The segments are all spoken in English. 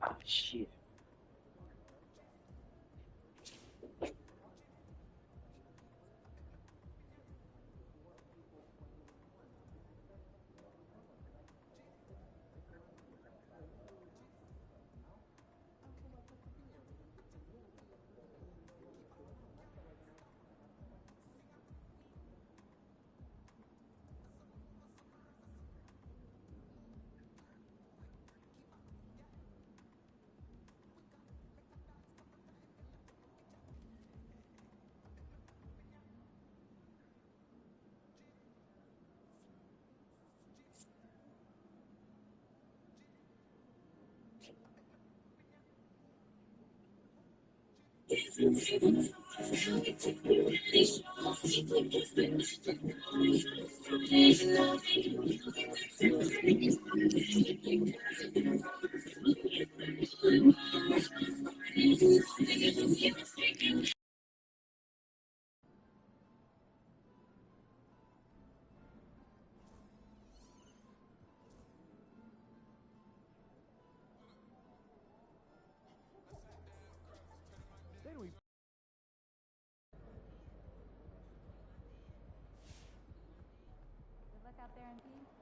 Ah, shit.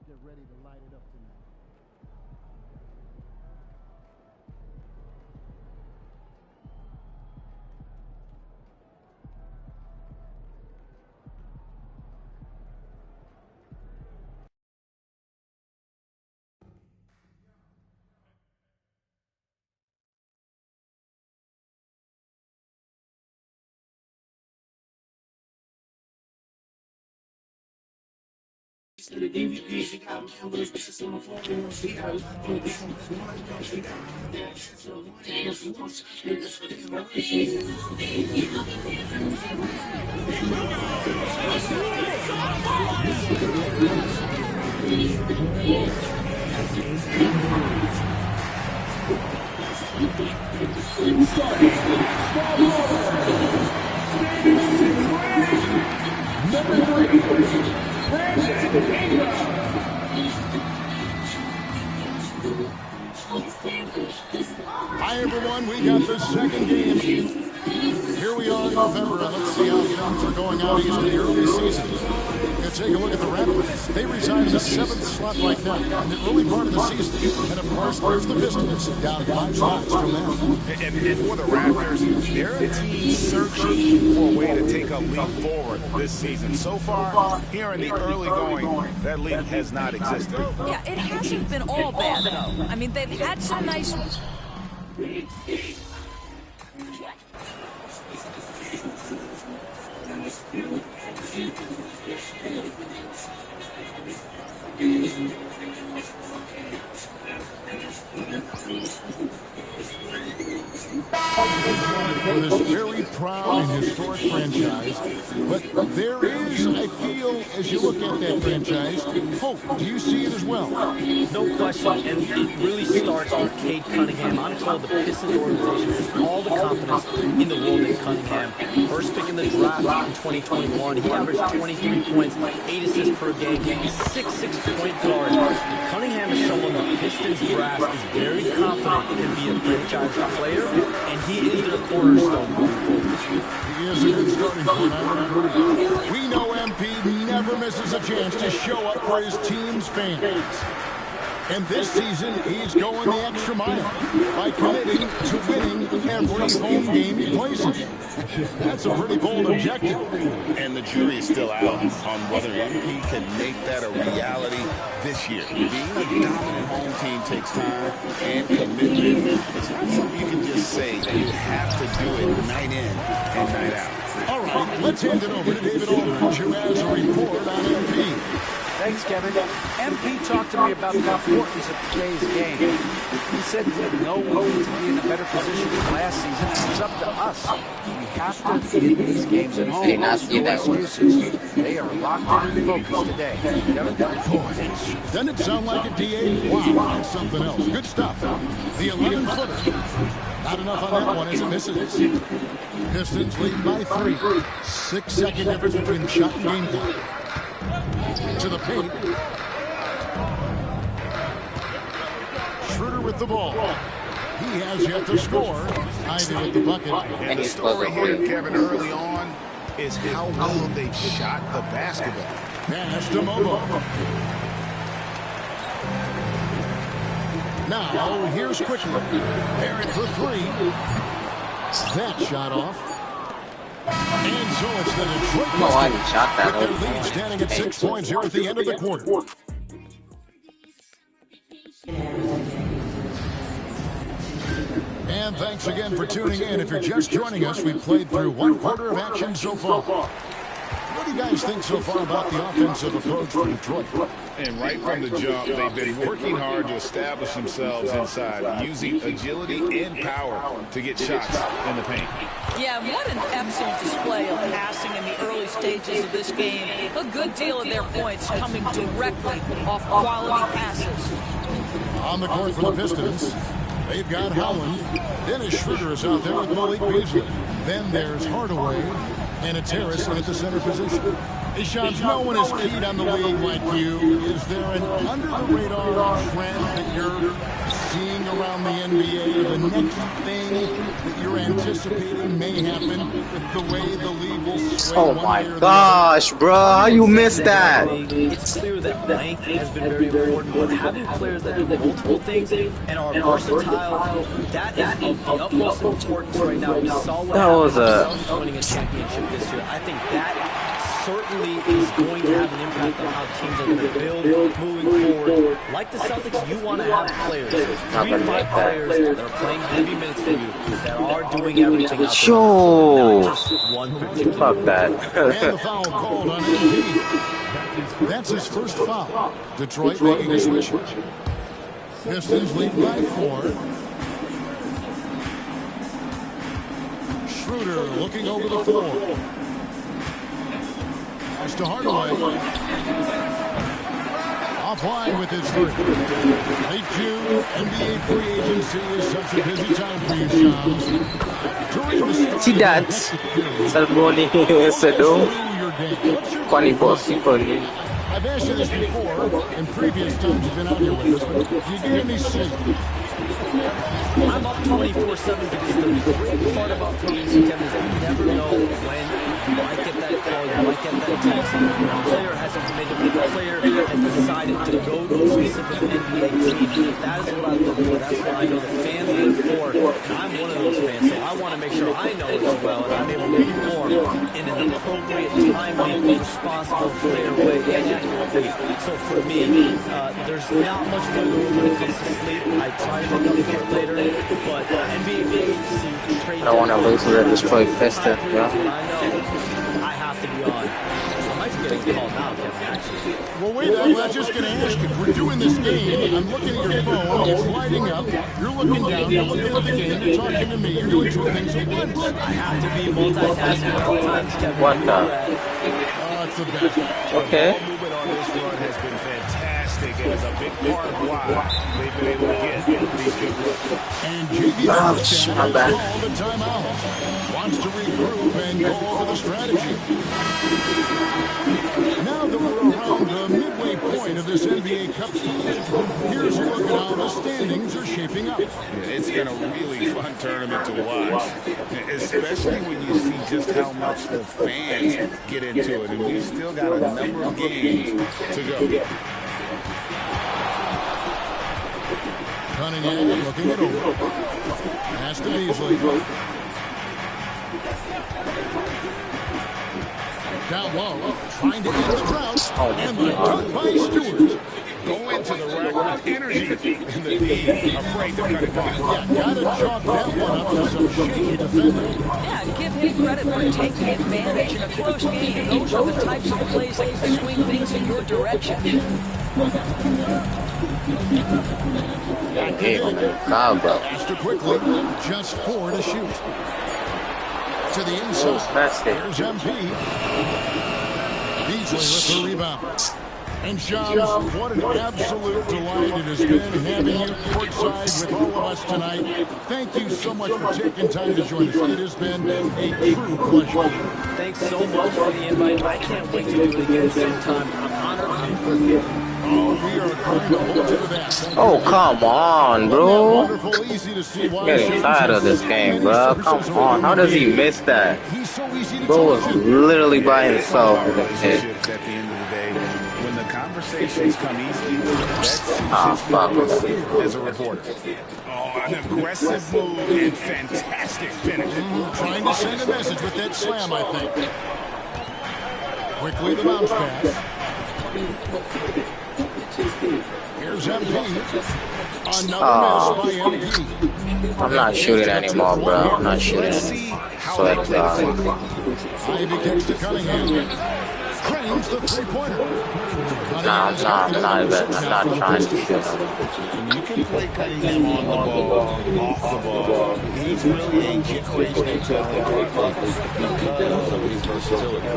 Get ready to light it up tonight. Hi, everyone. We got the second game. Here we are in November, and let's see how things are going out east in the early season. We're going to take a look at the Raptors. They reside in the 7th slot right now in the early part of the season. And, of course, there's the Pistons, down 5 spots from them. And for the Raptors, they're a team searching for a way to take a leap forward this season. So far, here in the early going, that leap has not existed. Yeah, it hasn't been all bad, though. I mean, they've had some nice... For this very proud and historic franchise, but there is, I feel, as you look at that franchise, hope. Do you see it as well? No question, and it really starts with Cade Cunningham. I'm told the Pistons organization has all the confidence in the world in Cunningham. First pick in the draft in 2021, he averaged 23 points, 8 assists per game, 6'6" point guard. Cunningham is someone the Pistons brass is very confident can be a franchise player, and he is their cornerstone moving forward. He is a good starting point, I would agree. We know MP never misses a chance to show up for his team's fans. And this season, he's going the extra mile by committing to winning every home game he plays in. That's a pretty bold objective. And the jury is still out on whether MP can make that a reality this year. Being a dominant home team takes time and commitment. It's not something you can just say. You have to do it night in and night out. All right, let's hand it over to David Aldridge, who has a report on MP. Thanks, Kevin. MP talked to me about the importance of today's game. He said we know we need to be in a better position than last season, and it's up to us. We have to get these games at home. No excuses. They are locked in and focused today. Kevin? Boy, doesn't it sound like a DA? Wow, that's something else. Good stuff. The 11-footer. Not enough on that one as it misses. Pistons lead by 3. 6-second difference between the shot and game clock. To the paint. Schroeder with the ball. He has yet to score. Ivy with the bucket. And the story here, Kevin, early on is how well they've shot the basketball. Pass to Mobo. Now, here's Quickly. Barrett for three. That shot off. And so it's the Detroit Pistons with their lead standing at 6 points here at the end of the quarter. And thanks again for tuning in. If you're just joining us, we've played through 1 quarter of action so far. What do you guys think so far about the offensive approach for Detroit? And right from the jump, they've been working hard to establish themselves inside, using agility and power to get shots in the paint. Yeah, what an excellent display of passing in the early stages of this game. A good deal of their points coming directly off quality passes. On the court for the Pistons, they've got Howland. Dennis Schroeder is out there with Malik Beasley. Then there's Hardaway, and it's Harrison at the center position. Hey, Shams, no one is keyed on the league like you. Is there an under-the-radar trend that you're seeing around the NBA? The next thing that you're anticipating may happen with the way the league will sway Oh my gosh, bro, how you missed that? It's clear that length has been very important, but having players that do multiple things and are versatile, that is of the utmost importance right now. We saw what happened with winning a championship this year. I think that certainly is going to have an impact on how teams are going to build moving forward. Like the Celtics, you want to have players, 3 to 5 players that are playing heavy minutes for you, that are doing everything out there, not just one particular. Fuck that. And the foul called on MP. That's his first foul. Detroit making a switch. Pistons lead by 4. Schroeder looking over the floor. Pass to Hardaway. Offline with his three. Late June, NBA free agency is such a busy time for you, Shams. During the start See that? Salmoni Sedum. Funny boss, funny. I've asked you this before in previous times you've been out here with us, but do you get any sleep? I'm up 24/7 because the great part about playing Kevin is that you never know when you might get that call, you might get that text. When a player has a commitment, when a player has decided to go to a specific NBA team, that is what I look for. That's what I know the fans look for, and I'm one of those fans, so I want to make sure I know it as well, and I'm able to perform in an appropriate, timely, responsible, fair way, and accurate way. So for me, there's not much wiggle room when it comes to sleep. I try to make up for it later, but NBA free trade. I don't want to lose to the Detroit Pistons, yeah. I have to be on. I might be getting called now, Kevin, actually. Well, wait, I was just going to ask you. We're doing this game. I'm looking at your phone. It's lighting up. You're looking down. You're looking at the game. You're talking to me. You're doing 2 things at once. I have to be multitasking all the time, Kevin. What the? Oh, it's the best. Okay. All movement on this run has been fantastic, and is a big part of why they've been able to get these good looks. And JB Ouch, my bad. all the timeout. Wants to regroup and go over the strategy. Now that we're around the midway point of this NBA Cup season, here's a look at how the standings are shaping up. It's been a really fun tournament to watch, especially when you see just how much the fans get into it. And we've still got a number of games to go. Cunningham looking it over. Pass to Beasley. Down low, trying to end the drought. And the dunk by Stewart. Go into the rack with energy, and the D afraid to cut it down. Yeah, gotta chalk that one up to some shaky defending. Yeah, give him credit for taking advantage in a close game. Those are the types of plays that can swing things in your direction. Faster quickly, just 4 to shoot. To the inside, there's MP. Beasley with the rebound. And Shams, what an absolute delight it has been having you courtside with all of us tonight. Thank you so much for taking time to join us. It has been a true pleasure. Thanks so much for the invite. I can't wait to do it again sometime. I'm honored. I'm Oh, come on, bro. Wonderful, easy to see why Getting tired of this game, bro. Come on. How does he miss that? Bro was literally by himself. Relationships at the end of the day. When the conversations come easily, that's Fuck. as a reporter. Oh, an aggressive move and fantastic finish. Trying to send a message with that slam, I think. Quickly the bounce pass. Here's MP. Another miss by MP. I'm not shooting anymore, bro. I'm not shooting anymore. So exhausted. Ivy kicks to Cunningham. Cranes the three-pointer. Nah, I'm not trying to shoot him. When you can play Cunningham on the ball, off the ball, he's really a generational talent because of his versatility.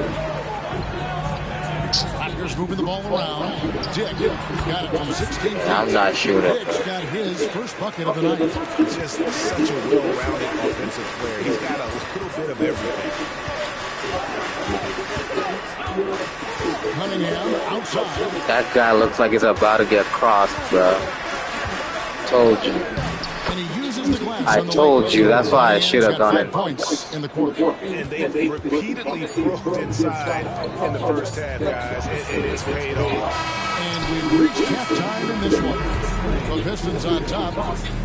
Packers moving the ball around. Dick got it from 16 feet. I'm not shooting. Dick's got his first bucket of the night. Just such a well-rounded offensive player. He's got a little bit of everything. Cunningham outside. That guy looks like he's about to get crossed, bro. Told you. And he uses the glass I on the told wing. you. That's why I should have done it. Points in the quarter. And they've repeatedly probed inside in the first half, guys. It's paid off. And we've reached halftime in this one. The Pistons on top.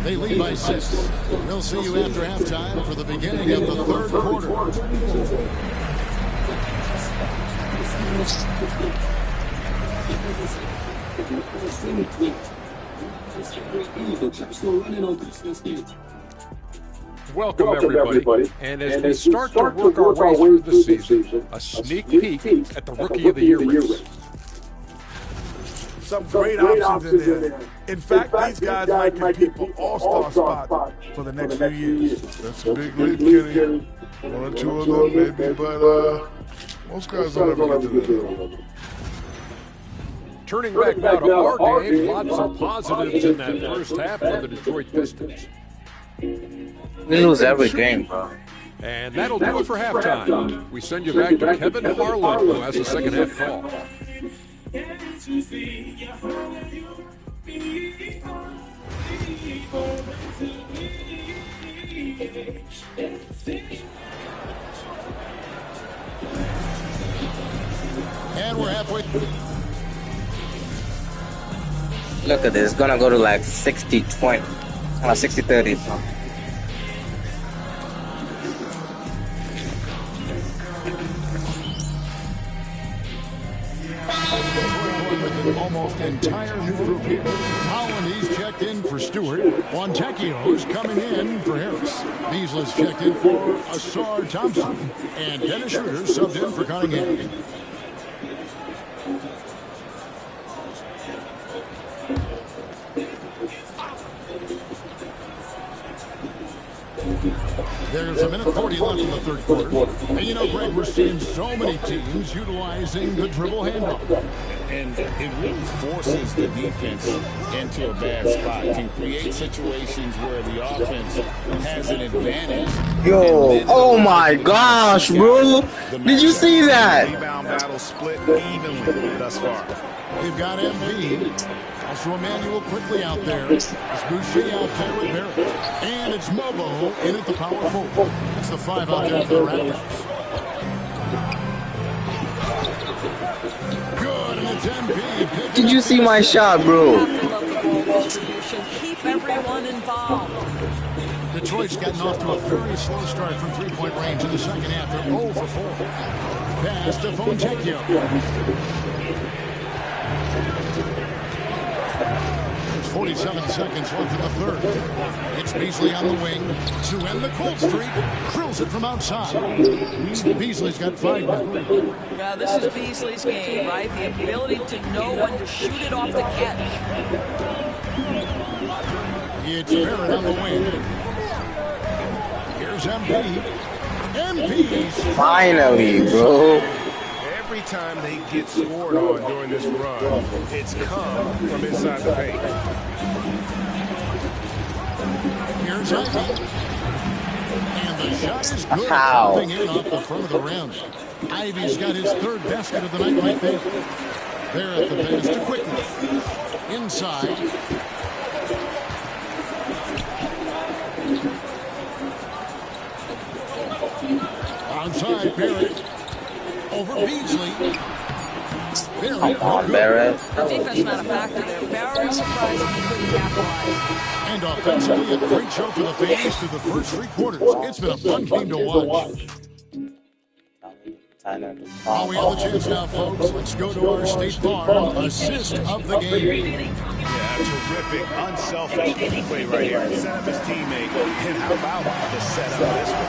They lead by 6. We'll see you after halftime for the beginning of the third quarter. Welcome, everybody. And as we start to work our way through the season, a sneak peek at the Rookie of the Year race. Some great options in there. In fact, these guys might compete for all-star spots for the next few years. That's a big leap, Kenny. One or two of them, maybe, but most guys don't ever get to that. Turning back now to our game, lots of positives in that first half for the Detroit Pistons. We lose every game, bro. And that'll do it for halftime. We send you back to Kevin Harlan, who has the second half call. And we're halfway. Look at this. It's gonna go to like 60-20. 60-30. Almost entire new group here. Holland, he's checked in for Stewart. Fontecchio's coming in for Harris. Beasley's checked in for Asar Thompson. And Dennis Schroeder subbed in for Cunningham. There's a minute 40 left in the third quarter. And you know, Greg, we're seeing so many teams utilizing the dribble handoff. And it really forces the defense into a bad spot. Can create situations where the offense has an advantage. Yo, oh my gosh, bro. Did you see that? Rebound battle split evenly thus far. They've got MP. Also Emmanuel quickly out there. It's Boucher out there with Barrett. And it's Mobo in at the power forward. It's the 5 out there for the Raptors. Good, and it's MP. Did you see my shot, bro? Keep everyone involved. Detroit's gotten off to a very slow start from three-point range in the second half. They're 0 for 4. Pass to Fontecchio. 47 seconds left in the third. It's Beasley on the wing to end the cold streak. Drills it from outside. Beasley's got 5 now. Yeah, this is Beasley's game, right? The ability to know when to shoot it off the catch. It's Barrett on the wing. Here's MP. MP's Finally, bro. Every time they get scored on during this run, it's come from inside the paint. Here's Ivy. And the shot is good. How? Coming in off the front of the rim. Ivy's got his third basket of the night right there. There at the pass to Quickly. Inside. Outside, Barrett. Over Beasley. Barrett, Come on, Barrett. The defense not a factor there. Very surprising he couldn't capitalize. And offensively, a great show for the fans through the first 3 quarters. It's been a fun game to watch. While we have the chance now, folks, let's go to our State Farm assist of the game. Yeah, terrific, unselfish play right here. Set up his teammate. And how about the setup this one?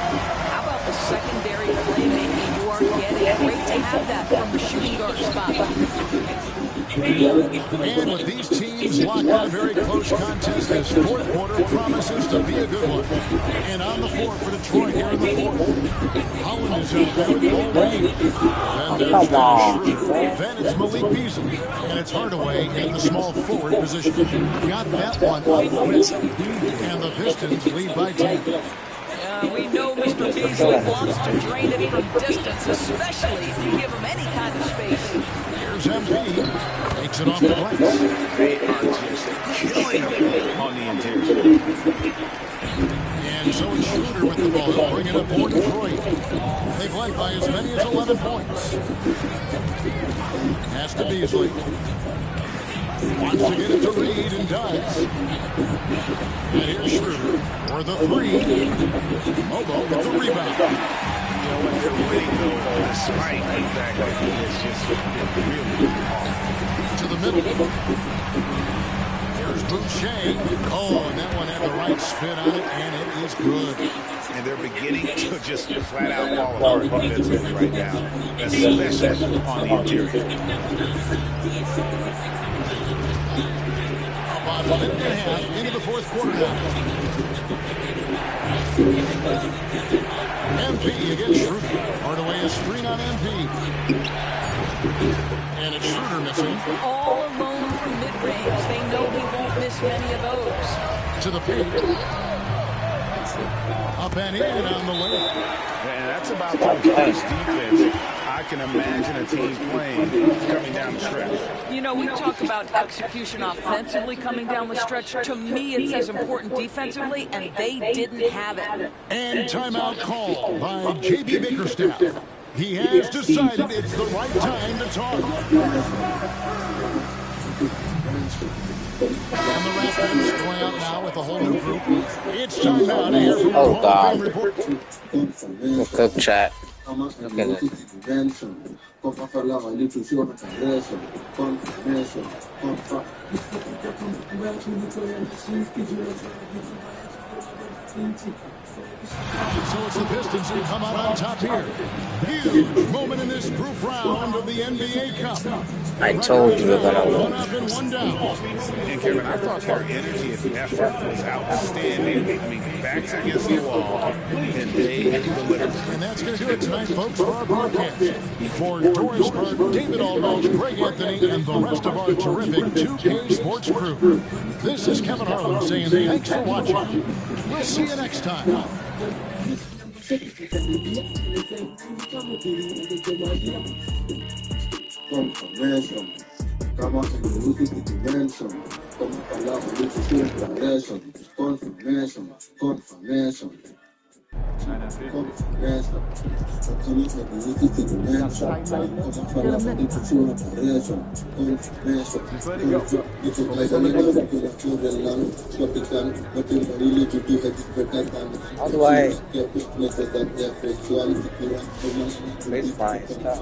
How about the secondary playmaking you are getting? Great to have that from the shooting guard spot. And with these teams locked in a very close contest, this fourth quarter promises to be a good one. And on the floor for Detroit here in the fourth. Holland is out there with ball game. Then there's Schroeder. Then it's Malik Beasley. And it's Hardaway in the small forward position. Got that one quick. And the Pistons lead by 10. We know Mr. Beasley wants to drain it from distance, especially if you give him any kind of space. Here's MP. Takes it off the glass. They are just killing him on the interior. And so it's Schroeder with the ball. He'll bring it up for Detroit. They've led by as many as 11 points. Pass to Beasley. Wants to get it to Reed and does. And here's Schroeder for the 3. Mobo with the rebound. You know what, they're winning though, despite the fact that he is just really off. To the middle. Here's Boucher. Oh, and that one had the right spin on it, and it is good. And they're beginning to just flat out fall apart defensively right now, especially on the interior. About a minute and a half into the fourth quarter now. MP against Schroeder. Hardaway is screen on MP. And it's Schroeder missing. All alone from mid-range. They know he won't miss many of those. To the paint. Up and in on the way. And that's about the best defense I can imagine a team playing coming down the stretch. You know, we talk about execution offensively coming down the stretch. To me, it's as important defensively, and they didn't have it. And timeout call by J.B. Bickerstaff. He has decided it's the right time to talk. And the Raptors going out now with a whole new group. It's time now to hear from the Hall of Fame report. Good chat. Look at it. So it's the Pistons who come out on top here. Huge moment in this group round of the NBA Cup. I told you we were gonna win. One up and one down. And Kevin, I thought their energy and effort was outstanding. I mean, backs against the wall, and they delivered. And that's going to do it tonight, folks, for our broadcast. For Doris Burke, David Aldridge, Greg Anthony, and the rest of our terrific 2K Sports crew. This is Kevin Harlan saying thanks for watching. We'll see you next time. Confirmation. Estamos en el último dimension. Como palabra, lucha siempre agression. Confirmation. Confirmation. Confirmation. Estamos en el último dimension. Como palabra, lucha siempre agression. Confirmation. How do I make my stuff?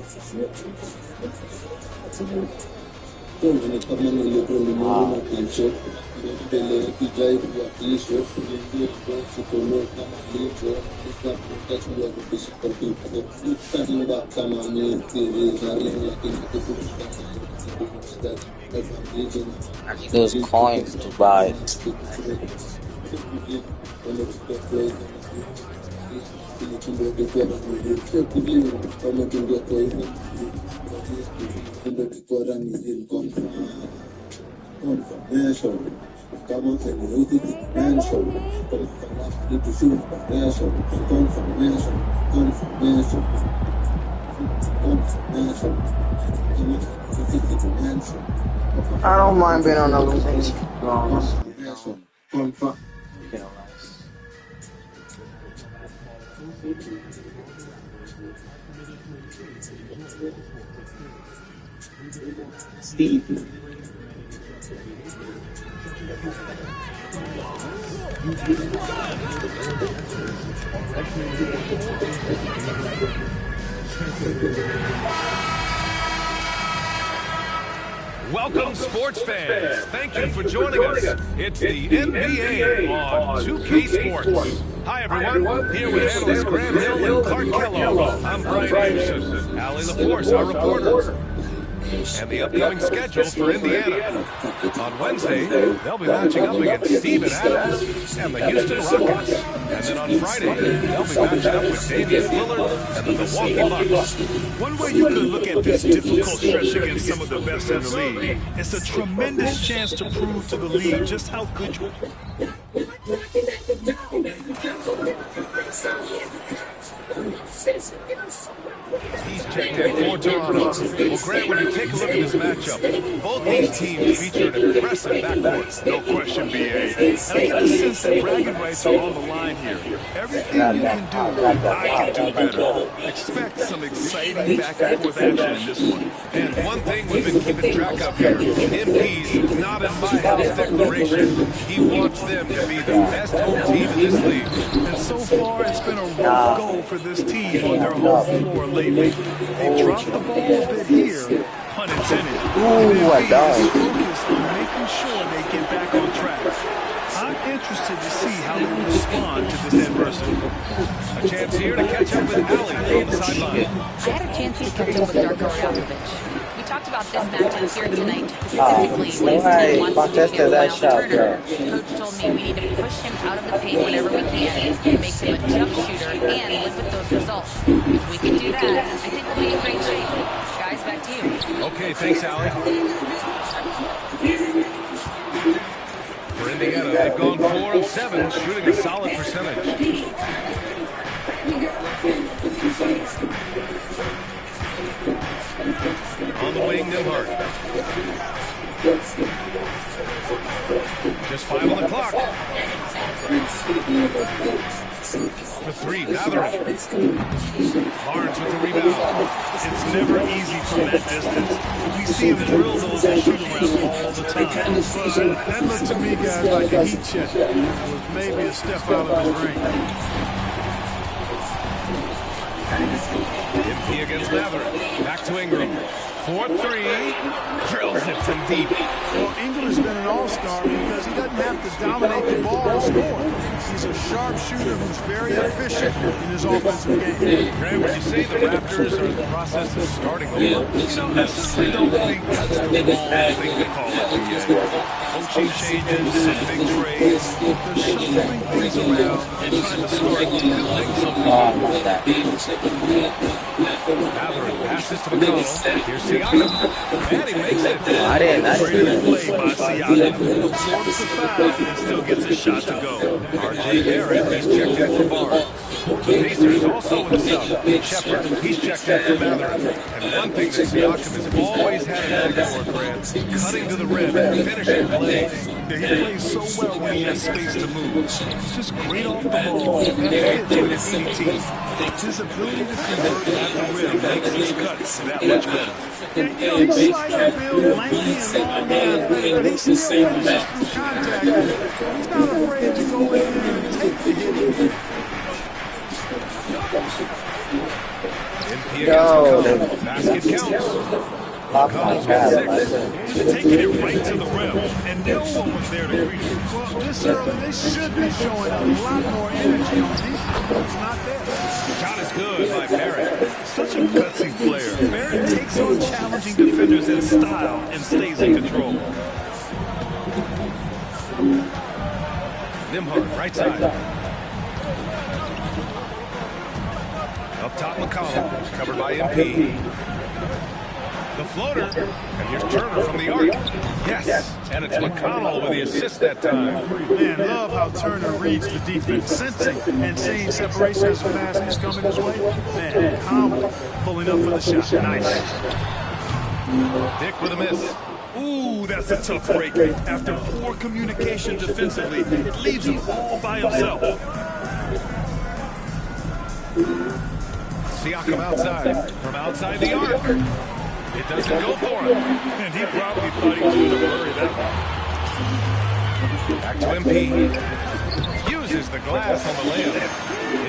I need those coins to buy. I don't mind being on a losing team. Steve. Welcome, sports fans. Thank you for joining us. It's the NBA on 2K Sports. Hi, everyone. Here with analysts Graham Hill and Clark Kellogg. I'm Brian Anderson. Allie LaForce, our reporter. And the upcoming schedule for Indiana. On Wednesday, they'll be matching up against Steven Adams and the Houston Rockets. And then on Friday, they'll be matching up with Damian Lillard and the Milwaukee Bucks. One way you could look at this difficult stretch against some of the best in the league, it's a tremendous chance to prove to the league just how good you are. He's checked in for Toronto. Well, Grant, when you take a look at this matchup, both these teams feature an impressive backcourt. No question, B.A. And I get the sense that bragging rights are on the line here. Everything you can do, I can do better. Expect some exciting back-and-forth action in this one. And one thing we've been keeping track of here, MP's not in my house declaration. He wants them to be the best home team in this league. And so far, it's been a rough go for this team on their home floor lately. They dropped the ball a bit here, pun intended. Ooh, I died. Focused on making sure they get back on track. I'm interested to see how they respond to this adversity. A chance here to catch up with Allie from the sideline. I had a chance to catch up with Darko Rajakovic. We talked about this matchup here tonight, specifically when his team wants to do against Miles Turner. Coach told me we need to push him out of the paint whenever we can and make him a jump shooter and live with those results. If we can do that, I think we'll be in great shape. Guys, back to you. Okay, thanks, Allie. For Indiana, they've gone 4 of 7, shooting a solid percentage. On the wing, Nembhard. Just 5 on the clock. For 3, Matherin. Barnes with the rebound. It's never easy from that distance. We see him drill those and shoot around all the time. But that looked to me, guys, like a heat check. With maybe a step out of his range. MP against Matherin. Back to Ingram. 4-3. Drills it from deep. Well, Ingram's been an all-star because he doesn't have to dominate the ball to score. He's a sharp shooter who's very efficient in his offensive game. Graham, would you say the Raptors are in the process of starting over? You know, necessarily don't think that's the wrong thing to call it yet. Coaching changes, some big trades. They're shuffling things around and trying to start building something. Matherin passes to McConnell. Here's Siakam. And he makes it. I didn't. Play by Siakam. Absorbs the foul and still gets a shot to go. R.J. Barrett, he's checked in for Barnes. The Pacers also in the sub. Shepard, he's checked in for Matherin. And one thing that Siakam has always had an eye for, Grant, cutting to the rim and finishing plays. He plays so well when he has space to move. He's just great off the ball and fits with any team. His ability to convert at the rim makes his cuts that much better. He's slight build, lanky and long athletic, but he still finishes through contact. He's not afraid to go in there and take the hit. MP against McConnell. Pass basket counts. McConnell's got 6, just taking it right to the rim, and no one was there to greet him. Well, this early, they should be showing a lot more energy on defense, but it's not there. Shot is good by Barrett. Such a gutsy player. Barrett takes on challenging defenders in style and stays in control. Nimhard, right side. Up top, McConnell, covered by MP. The floater, and here's Turner from the arc. Yes, and it's McConnell with the assist that time. Man, love how Turner reads the defense, sensing and seeing separation as the basket is coming his way. Man, calmly pulling up for the shot. Nice. Dick with a miss. Ooh, that's a tough break. After poor communication defensively, it leaves him all by himself. Siakam outside, from outside the arc. It doesn't go for him. And he probably thought he was going to bury that one. Back to MP. Uses the glass on the layup.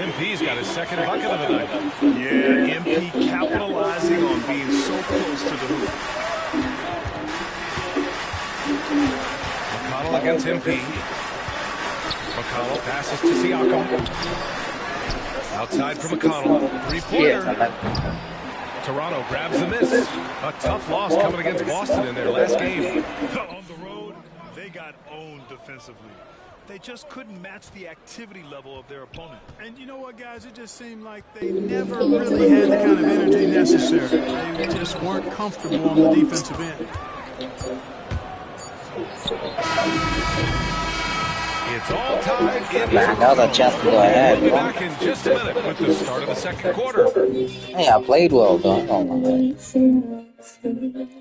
MP's got his second bucket of the night. Yeah, MP capitalizing on being so close to the hoop. McConnell against MP. McConnell passes to Siakam. Outside for McConnell. Three-pointer. Toronto grabs the miss. A tough loss coming against Boston in their last game. On the road, they got owned defensively. They just couldn't match the activity level of their opponent. And you know what, guys? It just seemed like they never really had the kind of energy necessary. They just weren't comfortable on the defensive end. It's all tied in. Man, that was a chance to go ahead. We'll be back in just a minute with the start of the second quarter. Hey, I played well, though. Oh my God.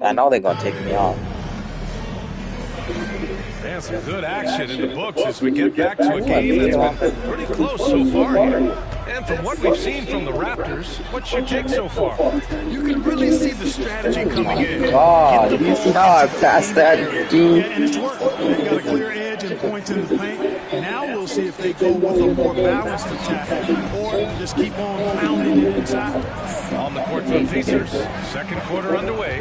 I know they're gonna take me off. And some good action in the books as we get back to a game that's been pretty close so far here. And from what we've seen from the Raptors, what's your take so far? You can really see the strategy coming in. Oh, did you see how I passed that, dude? Yeah, and it's worked. They've got a clear edge and points in the paint. Now we'll see if they go with a more balanced attack or just keep on pounding it inside. On the court for the Pacers, second quarter underway.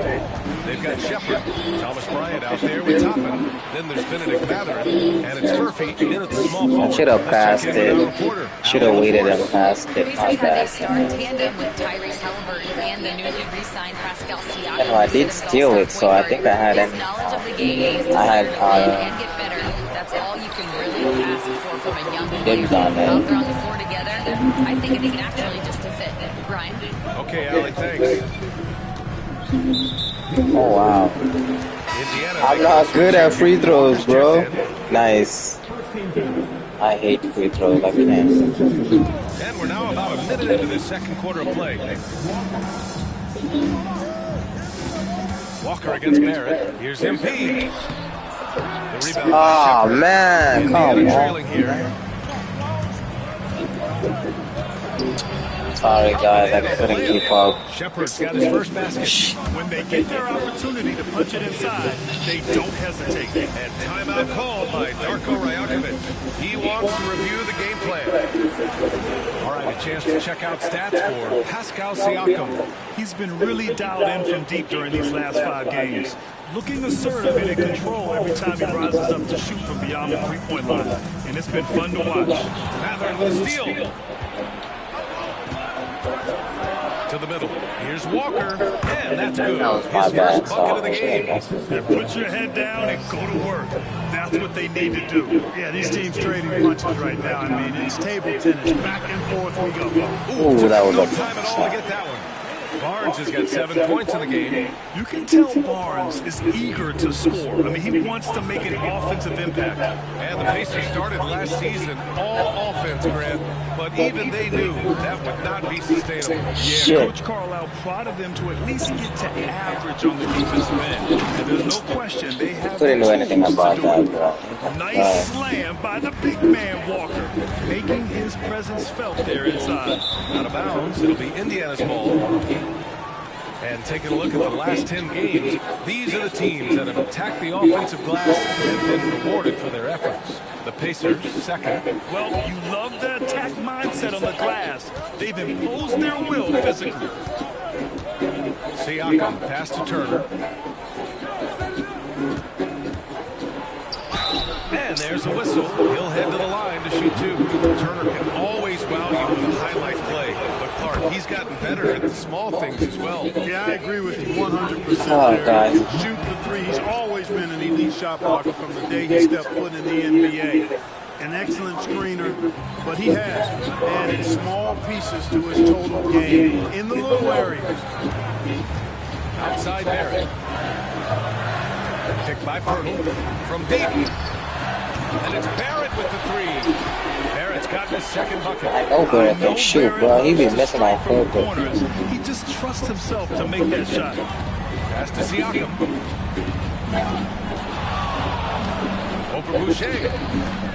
They've got Shepard, Thomas Bryant out there with Toppin. Then there's Benedict Mathurin, and it's Murphy in at the small forward. I should have passed it. Should have waited and passed it. Pacers My had a bad. star tandem with Tyrese Halliburton and the newly re-signed Pascal Siakam. No, I did steal it, so I think I had His knowledge of the game is to I had, start to win and get better. That's all you can really ask for from a young player. dibs on Out there on it. the floor together, I think it's naturally just a fit. Brian? Okay, Allie, thanks. Oh, wow. Indiana. I'm not good at free throws, bro. Nice. I hate free throws. I can't. And we're now about a minute into this second quarter of play. Walker against Barrett. Here's MP. The rebound by Oh, Shepard. man. Indiana Come trailing on. here. Sorry, guys. I couldn't keep up. Shepard's got his first basket. When they get their opportunity to punch it inside, they don't hesitate. And timeout called by Darko Rajakovic. He wants to review the game plan. All right, a chance to check out stats for Pascal Siakam. He's been really dialed in from deep during these last 5 games. Looking assertive and in control every time he rises up to shoot from beyond the three-point line. And it's been fun to watch. Mathurin with a steal. To the middle. Here's Walker. And that's good. That was my His bad. first bucket of the game. And put your head down and go to work. That's what they need to do. Yeah, these teams trading punches right now. I mean, it's table tennis. Back and forth we go. Ooh, that was No a time at all to get that one. Barnes has got 7 points in the game. You can tell Barnes is eager to score. I mean, he wants to make an offensive impact. And the Pacers started last season all offense, Grant, but even they knew that would not be sustainable. Yeah, Shit. Coach Carlisle prodded them to at least get to average on the defensive end. And there's no question they have Couldn't do anything tools to about do that, it. bro. Nice slam by the big man Walker, making his presence felt there inside. Out of bounds, it'll be Indiana's ball. And taking a look at the last 10 games, these are the teams that have attacked the offensive glass and been rewarded for their efforts. The Pacers, second. Well, you love the attack mindset on the glass. They've imposed their will physically. Siakam, pass to Turner. And there's a whistle. He'll head to the line to shoot two. Turner can always wow you with a highlight play. But Clark, he's gotten better at the small things as well. Yeah, I agree with you 100% Oh, God. Shooting the three, he's always been an elite shot blocker from the day he stepped foot in the NBA. An excellent screener, but he has added small pieces to his total game in the little areas. Outside Barrett. Picked by Pirtle from deep. And it's Barrett with the three. Barrett's gotten his second bucket. I know Barrett can shoot, bro. He be missing on purpose. He just trusts himself to make that shot. Pass to Siakam. Over Boucher.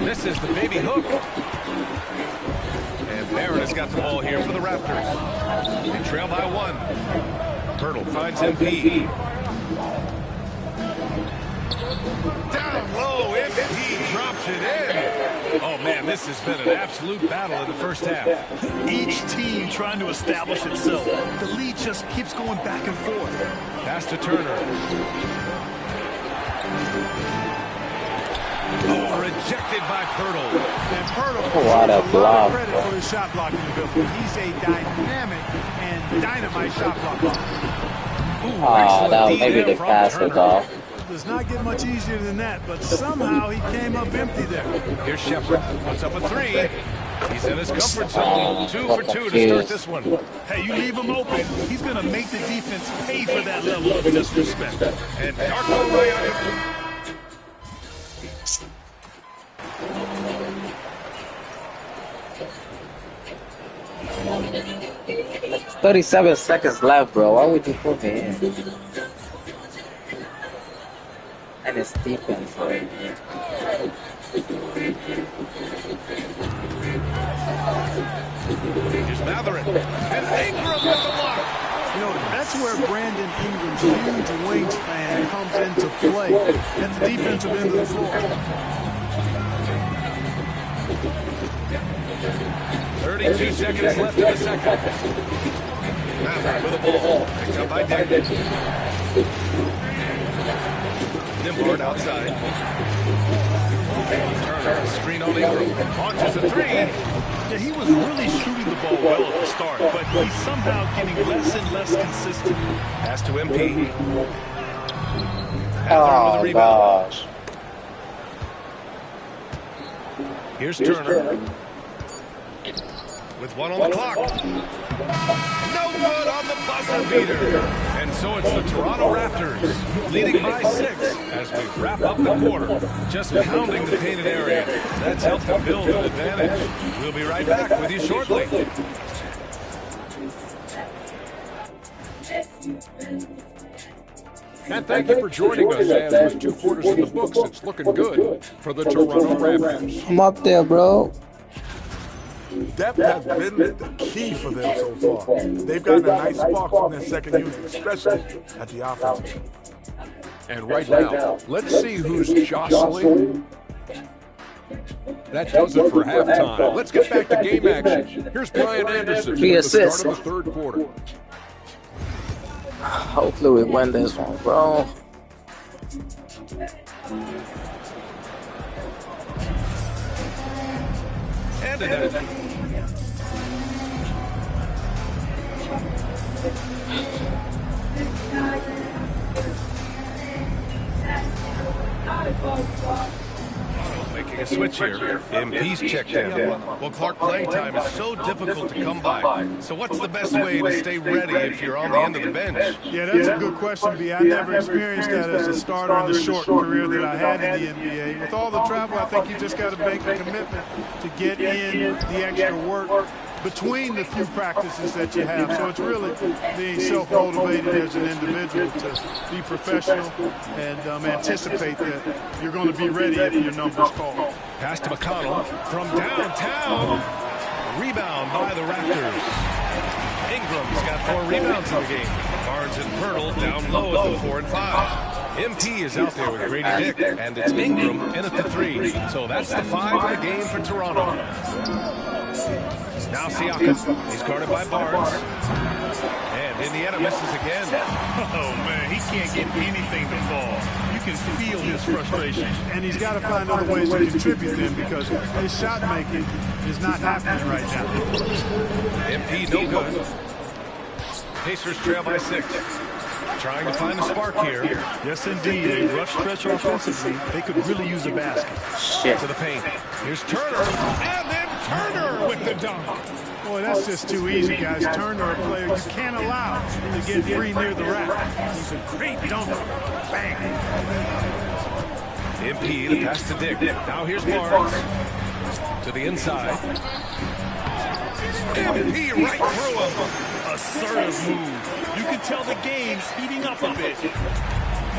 This is the baby hook. And Barrett has got the ball here for the Raptors. They trail by one. Pirtle finds MP. Down low, MP drops it in. Oh, man, this has been an absolute battle in the first half. Each team trying to establish itself. The lead just keeps going back and forth. Pass to Turner. Oh, rejected by Pirtle. And Pirtle What a gets block. credit for his shot blocking ability. He's a dynamic and dynamite shot blocker. Oh, that was maybe the pass was off. Does not get much easier than that, but somehow he came up empty there. Here's Shepard. Puts up a three. He's in his comfort zone. 2 for 2 to start this one. Hey, you leave him open, he's going to make the defense pay for that level of disrespect. And Darko Rayaku. 37 seconds left, bro. Why would you put me in? And it's defense right here. Here's Matherin. And Ingram with the block. You know, that's where Brandon Ingram's huge wingspan comes into play at the defensive end of the floor. 32 seconds left in the second. Matherin with the ball. Picked up by Dick. Nimbard outside. Turner, screen on Ingram. Launches a three. Yeah, he was really shooting the ball well at the start, but he's somehow getting less and less consistent. Pass to MP. Oh, gosh. Here's Turner. With one on the clock. No good on the buzzer beater. And so it's the Toronto Raptors leading by 6 as we wrap up the quarter. Just pounding the painted area. That's helped them build an advantage. We'll be right back with you shortly. And thank you for joining us as with 2 quarters in the books. It's looking good for the Toronto Raptors. I'm up there, bro. Depth has been the key for them so far. They've gotten a nice spark from their second unit, especially at the offensive. And right now, let's see who's jostling. That does it for halftime. Let's get back to game action. Here's Brian Anderson at the start of the third quarter. Hopefully we win this one, bro. And an making a switch here. MP's checked in. Well, Clark, playing time is so difficult to come by. So what's the best way to stay ready if you're on the end of the bench? Yeah, that's a good question, B. I never experienced that as a starter in the short career that I had in the NBA. With all the travel, I think you just got to make a commitment to get in the extra work between the few practices that you have. So it's really being self-motivated as an individual to be professional and anticipate that you're going to be ready if your number's called. Pass to McConnell from downtown. Rebound by the Raptors. Ingram's got 4 rebounds in the game. Barnes and Pirtle down low at the 4 and 5. MP is out there with Grady Dick, and it's Ingram in at the 3. So that's the 5 in the game for Toronto. Now Siakam. He's guarded by Barnes. And Indiana misses again. Oh, man, he can't get anything to fall. You can feel his frustration. And he's got to find other ways to contribute then because his shot making is not happening right now. MP no good. Pacers trail by 6. Trying to find a spark here. Yes, indeed. A rough stretch offensively. They could really use a basket. Shit. To the paint. Here's Turner. And then Turner with the dunk. Boy, that's just too easy, guys. Turner, a player you can't allow to get free near the rack. He's a great dunker. Bang. MP, the pass to Dick. Now here's Barnes. To the inside. MP right through him. Assertive move. You can tell the game's heating up a bit.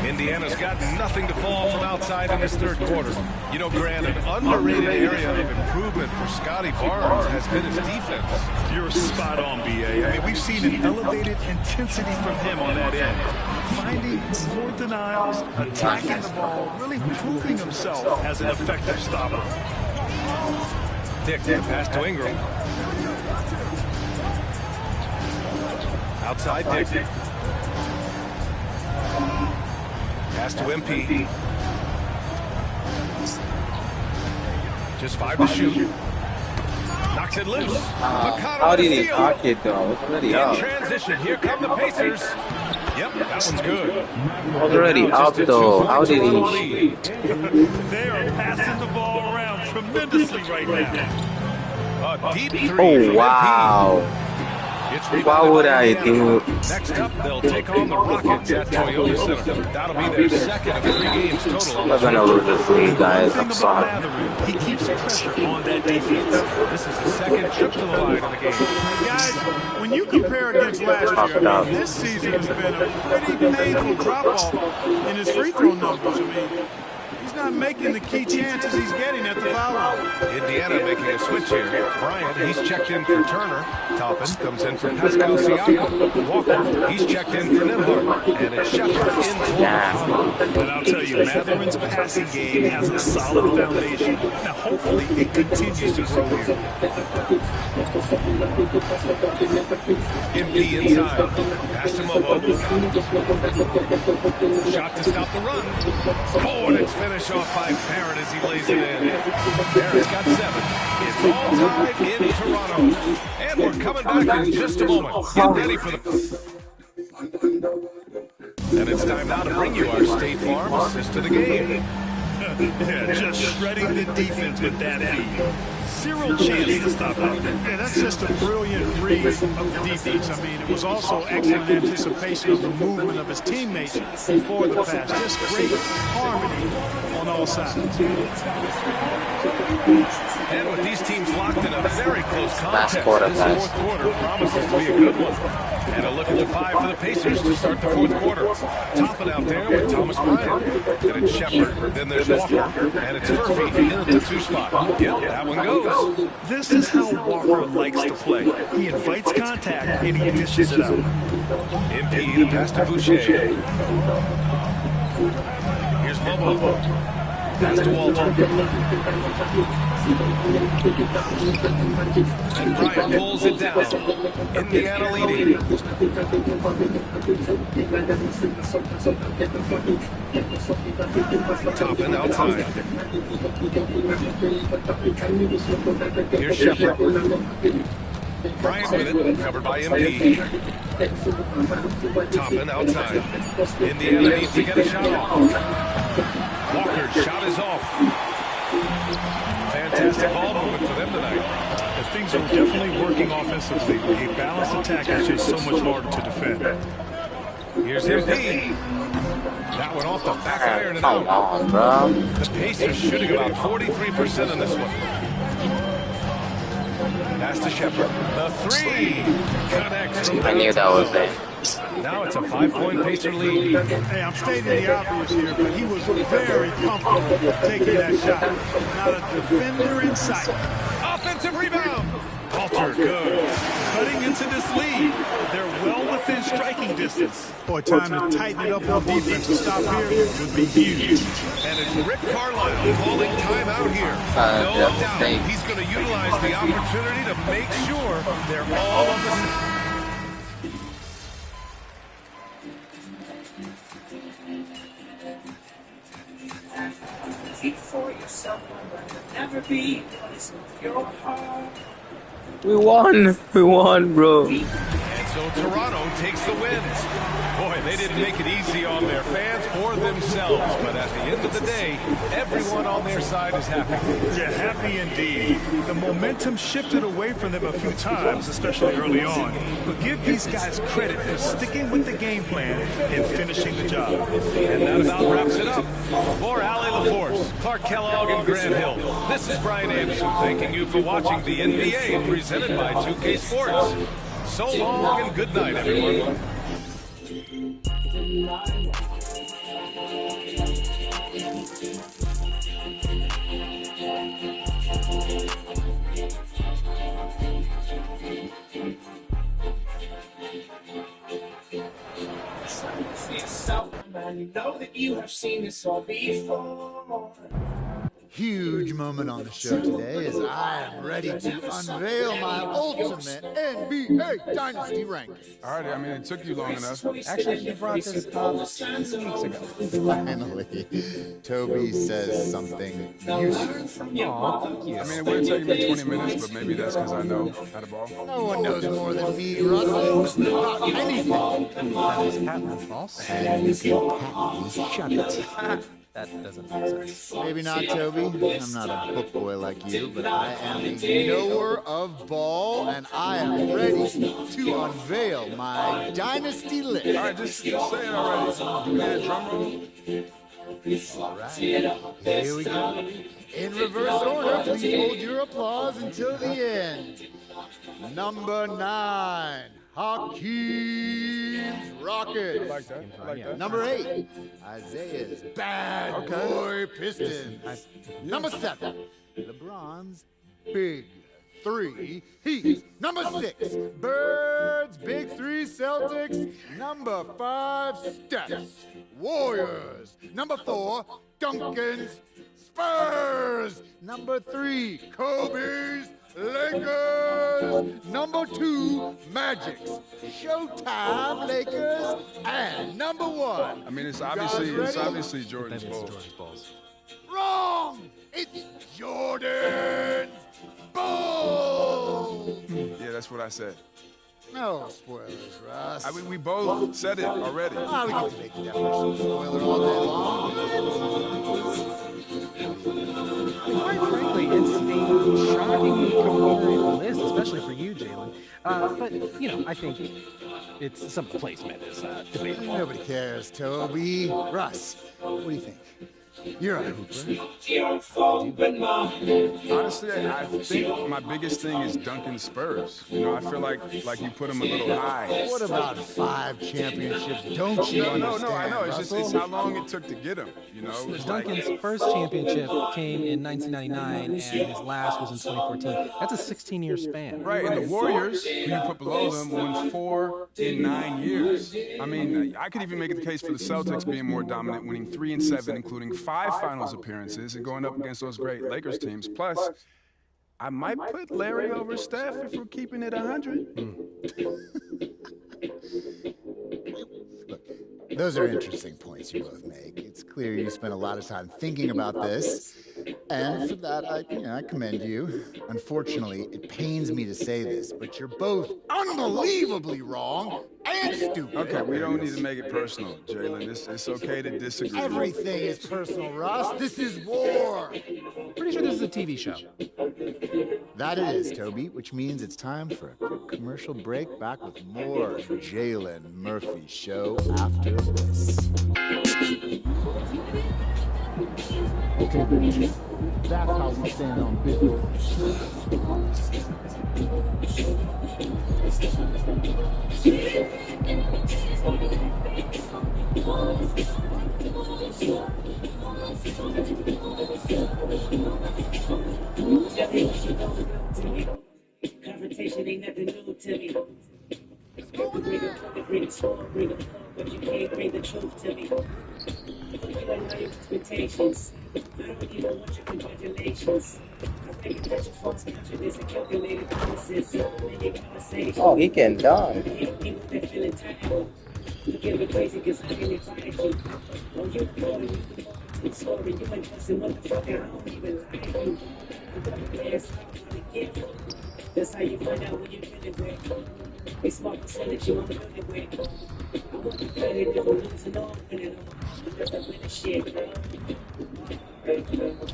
Indiana's got nothing to fall from outside in this third quarter. You know, Grant, an underrated area of improvement for Scotty Barnes has been his defense. You're spot on, B.A. I mean, we've seen an elevated intensity from him on that end. Finding more denials, attacking the ball, really proving himself as an effective stopper. Dick, the pass to Ingram. Outside Dick. Pass to MP. Just 5 to shoot. Knocks it loose. How did he knock it though? It's already up. In transition, here come the Pacers. Yep, that one's good. It's already up though. How did he? They are passing the ball around tremendously right now. A deep 3 Oh from wow. MP. Why would I do? Next up, they'll take on the Rockets at Toyota Center. That'll be their second of 3 games total. We're gonna lose this league, guys. I'm sorry. He keeps pressure on that defense. This is the second trip to the line of the game. Guys, when you compare against last year, I mean, this season has been a pretty painful drop-off in his free throw numbers. I mean, he's not making the key chances he's getting at the foul line. Indiana making a switch here. Bryant, he's checked in for Turner. Toppin comes in for Pascal Siakam. Walker, he's checked in for Nembhard. And it's Shepard in for And I'll tell you, Matherin's passing game has a solid foundation. Now, hopefully, it continues to grow here. MP inside. Pass to Mobo. Shot to stop the run. Oh, and it's finished off by Barrett as he lays it in. Barrett's got 7. It's all tied in Toronto. And we're coming back in just a moment. Get ready for the... And it's time now to bring you our State Farm assist to the game. Yeah, just shredding the defense with that feed. Zero chance to stop it. Yeah, that's just a brilliant read of the defense. I mean, it was also excellent anticipation of the movement of his teammates before the pass. Just great harmony on all sides. And with these teams locked in a very close contest, this fourth quarter promises to be a good one. And a look at the 5 for the Pacers to start the fourth quarter. Topping out there with Thomas Bryant. Then it's Shepard. Then there's Walker. And it's Murphy in at the 2 spot. Yep, that one goes. This is how Walker likes to play. He invites contact and he dishes it out. MP to pass to Boucher. Here's Mobo. Pass to Walter. And Bryant pulls it down. Indiana leading. Toppin outside. Here's Shepard. Bryant with it, covered by MP. Toppin outside. Indiana needs to get a shot off. Walker's shot is off. Fantastic ball movement for them tonight. Things are definitely working offensively. A balanced attack is just so much harder to defend. Here's MP. That one off the back of iron and out. The Pacers shooting about 43% in this one. Pass to Shepard. The 3 connects from I knew that was there. Now it's a 5-point Pacer lead. Hey, I'm stating the obvious here, but he was very comfortable taking that shot. Not a defender in sight. Up Offensive rebound. Walter, good. Cutting into this lead. They're well within striking distance. Boy, time to tighten it up on defense. A stop here would be huge. And it's Rick Carlisle calling timeout here. No doubt he's going to utilize the opportunity to make sure they're all on the same. For yourself, never be your heart. We won, bro. And so Toronto takes the win. Boy, they didn't make it easy on their fans or themselves, but at the end of the day, everyone on their side is happy. Yeah, happy indeed. The momentum shifted away from them a few times, especially early on. But give these guys credit for sticking with the game plan and finishing the job. And that about wraps it up. For Allie LaForce, Clark Kellogg, and Grant Hill, this is Brian Anderson thanking you for watching the NBA presented by 2K Sports. So long and good night, everyone. You know that you have seen this all before. Huge moment on the show today as I am ready to unveil my ultimate NBA Dynasty ranking. All right, I mean, it took you long enough. Actually, he brought this up 2 weeks ago. Finally, Toby says something useful. Aw, thank you. I mean, it would have taken me 20 minutes, but maybe that's because I know how to ball. No one knows more than me, Russell, about anything. That is patently false. And you can patently shut it. That doesn't make sense. Maybe not, Toby. I'm not a book boy like you, but I am a knower of ball, and I am ready to unveil my dynasty list. All right, just say it already. Give me a drum roll. All right, here we go. In reverse order, please hold your applause until the end. Number 9. Hakeem's Rockets. I like that. I like that. Number 8, Isaiah's Bad Boy Pistons. Number 7, LeBron's Big 3 Heat. Number 6, Birds Big 3 Celtics. Number 5, Steph's Warriors. Number 4, Duncan's Spurs. Number 3, Kobe's Lakers. Number 2, Magic's Showtime Lakers. And number 1. I mean, it's obviously Jordan's balls. Wrong! It's Jordan's Bulls! Yeah, that's what I said. No spoilers, Russ. I mean, we both said it already. We get to make the definition of spoiler all day long. Quite frankly, it's a shockingly coherent list, especially for you, Jalen. But, you know, I think it's some placement is debatable. Nobody cares, Toby. Russ, what do you think? You're a hooper. Honestly, I think my biggest thing is Duncan Spurs. You know, I feel like you put him a little high. What about 5 championships? Don't you understand? No, I know. It's how long it took to get him. You know, Duncan's first championship came in 1999, and his last was in 2014. That's a 16-year span. Right, and the Warriors, who you put below them, won 4 in 9 years. I mean, I could even make the case for the Celtics being more dominant, winning 3 and 7, including 5 finals appearances and going up against those great Lakers teams. Plus, I might put Larry over Steph if we're keeping it 100. Look, those are interesting points you both make. It's clear you spent a lot of time thinking about this, and for that, I commend you. Unfortunately, it pains me to say this, but you're both unbelievably wrong and stupid. Okay, we don't need to make it personal, Jalen. It's okay to disagree. Everything is personal, Russ. This is war. Pretty sure this is a TV show. That it is, Toby, which means it's time for a quick commercial break. Back with more Jalen Murphy Show after this. Okay, baby. That's how we stand on business. Confrontation ain't nothing new to me. You could bring a sword, bring a book, but you can't bring the truth to me. You and all your expectations. I don't even want your congratulations. I recognize your false confidence and calculated promises. Oh, he can dunk. People that feel entitled. You give it crazy because I didn't invite you. Oh, you calling me to the story. You ain't busting motherfucker. I don't even like you. Yes, I'm a gift. That's how you find out when you're feeling great. Be smart person that you want to really with. I want to play it if I'm losing all winning all. That's the winning shit, bro. MP, let's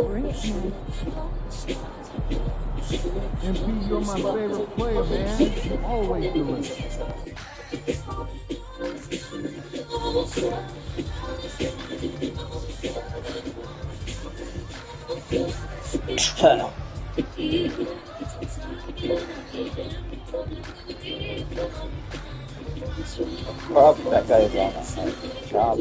bring it tonight. MP, you're my favorite player, man. You always deliver. Well, that guy is on a job.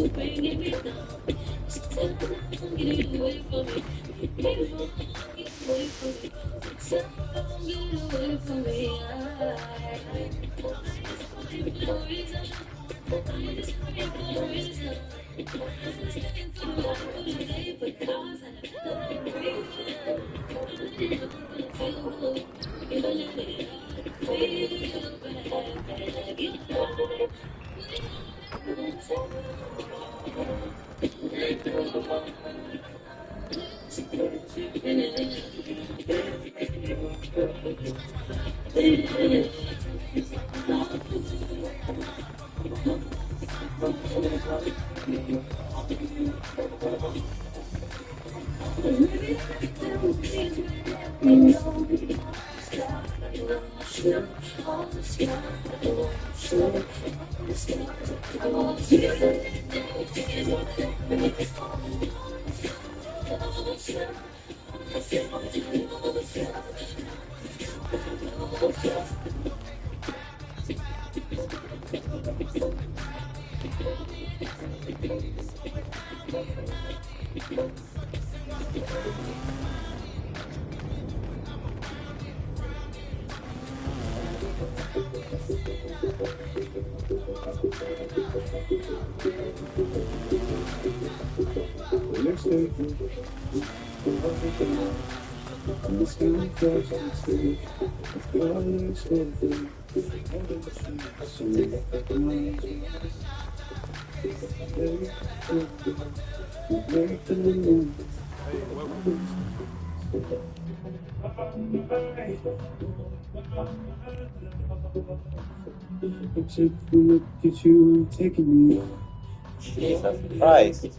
Jesus Christ.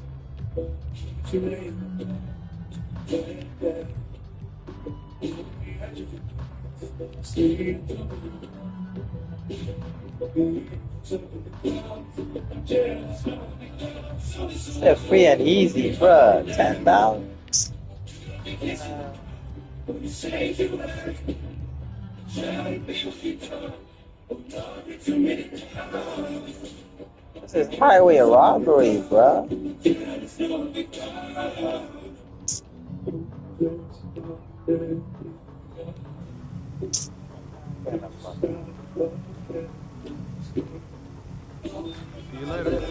They're free and easy, bruh. $10. This is highway robbery, bruh. See you later.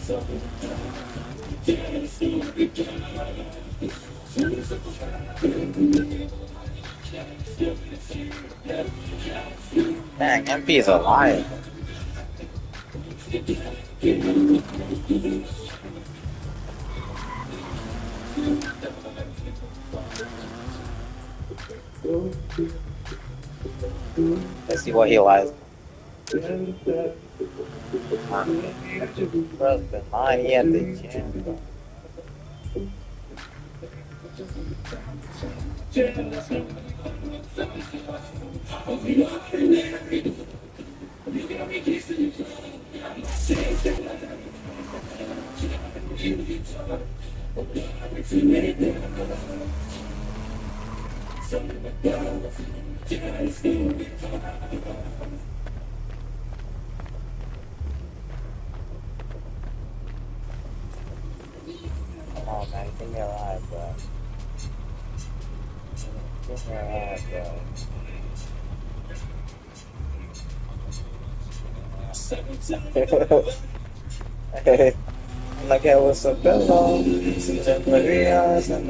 Dang, MP is alive. Let's see what he lies. Bro's been lying. He at the gym, bro. Come on, man. Give me a ride, bro. Give me a ride, bro. Hey, look at what's up, hello. Maria's and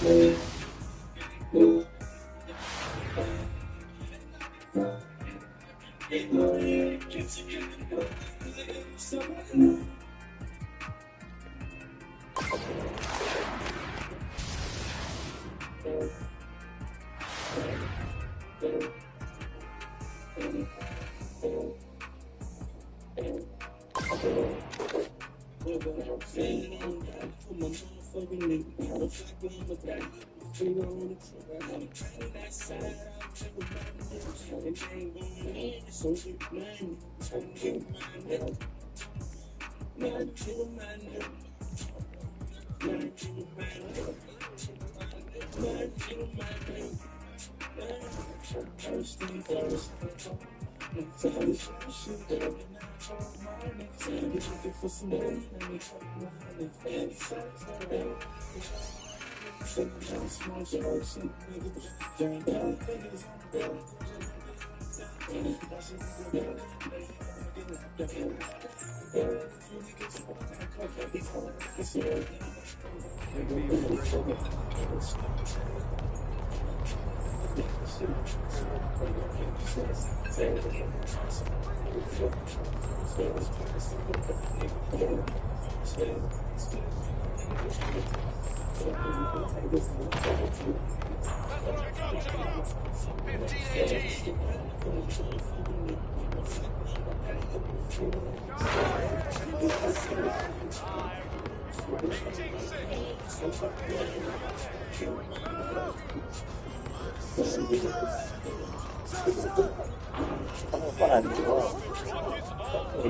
Hey,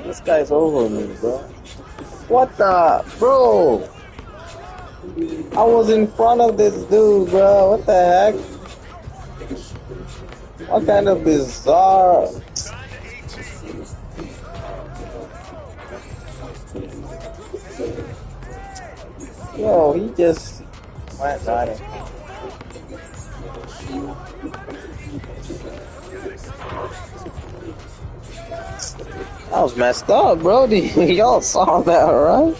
this guy's over me, bro. What the? Bro! I was in front of this dude, bro. What the heck? What kind of bizarre... Yo, he just went right in. That was messed up, bro. Y'all saw that, right?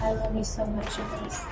I love you so much, you guys.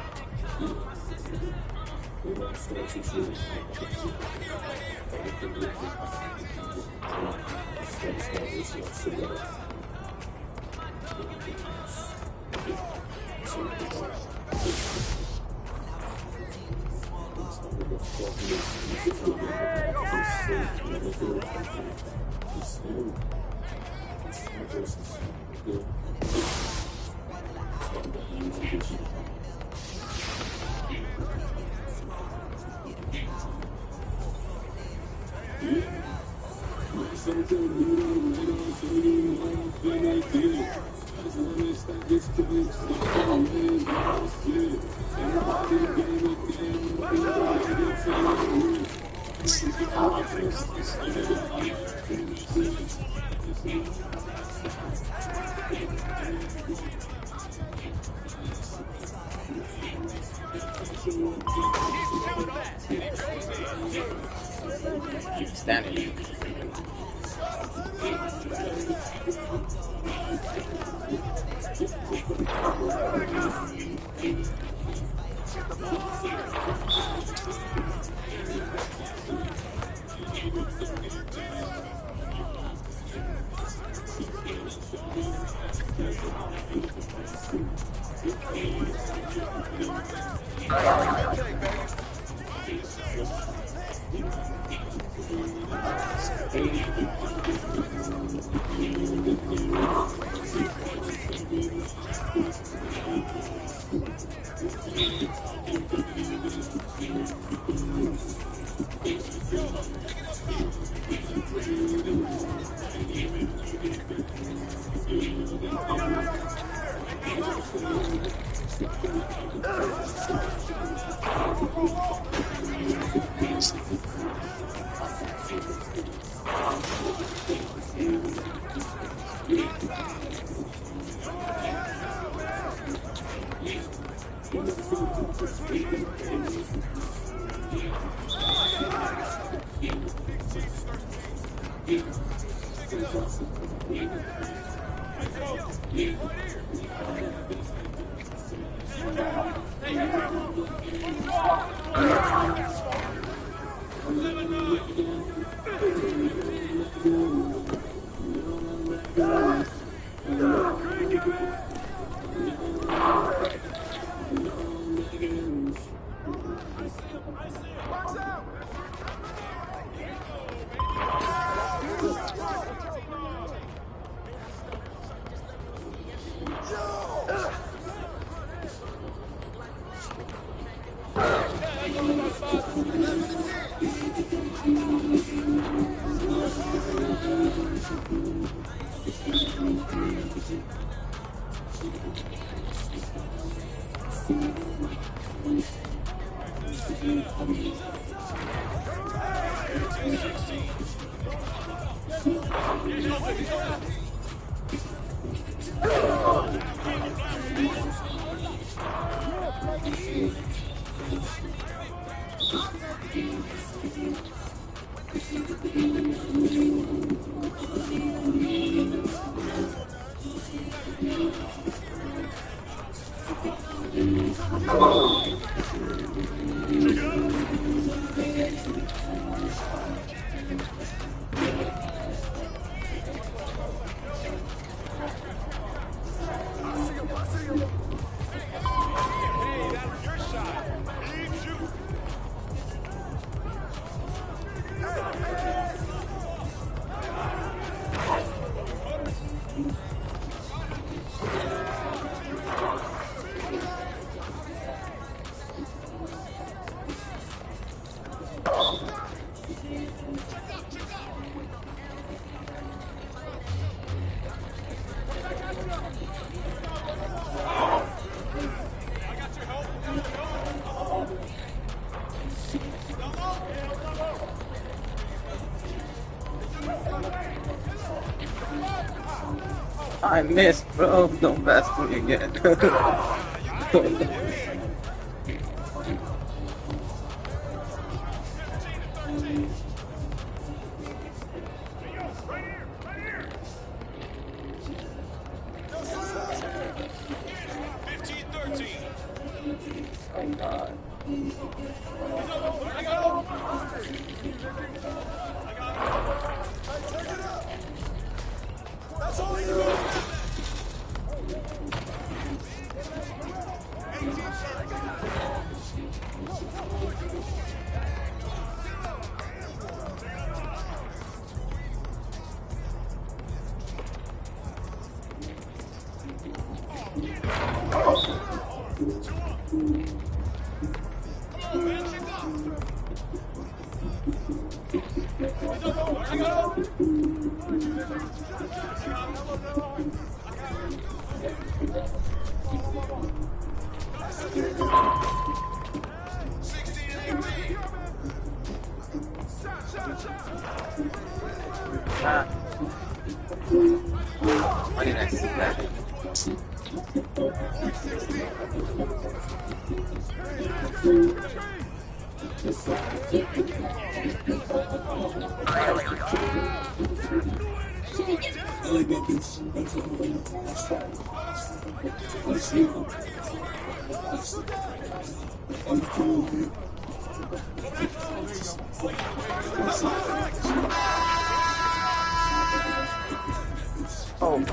Standing. I missed, bro. Don't pass me again. Why did I see that? Oh.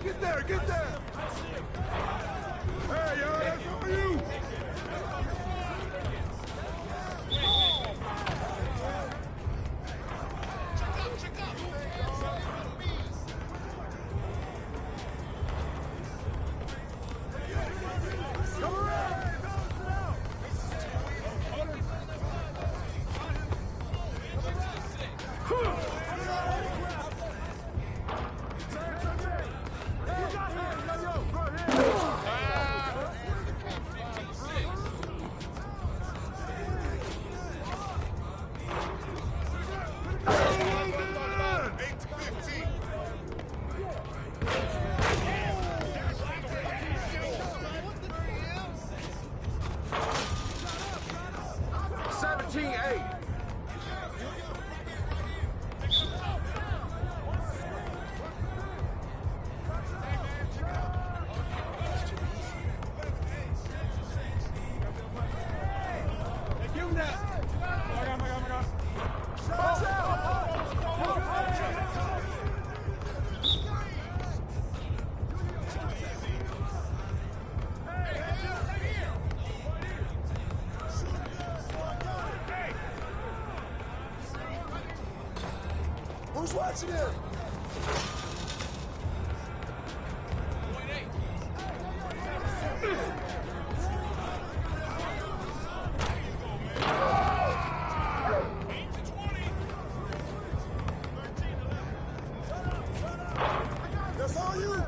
Get there, get there! Hey, yo, that's on you! Who's watching it? That's all you.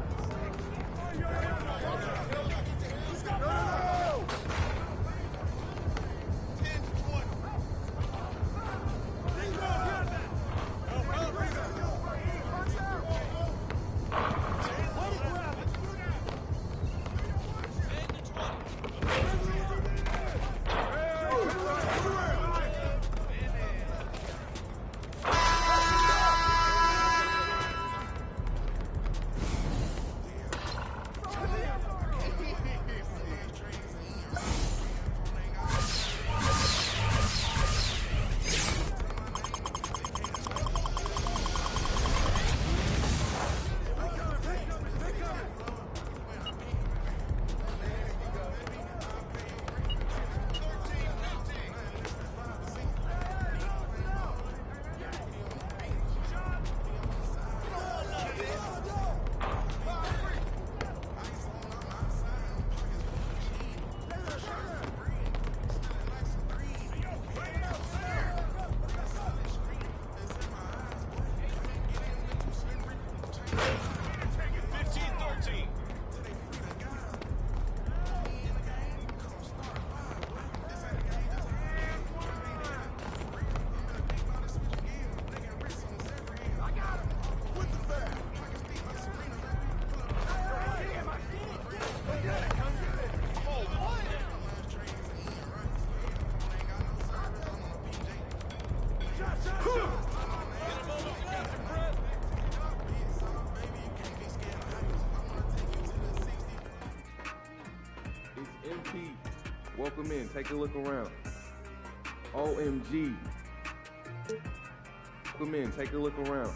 MP, welcome in. Take a look around. OMG. Welcome in. Take a look around.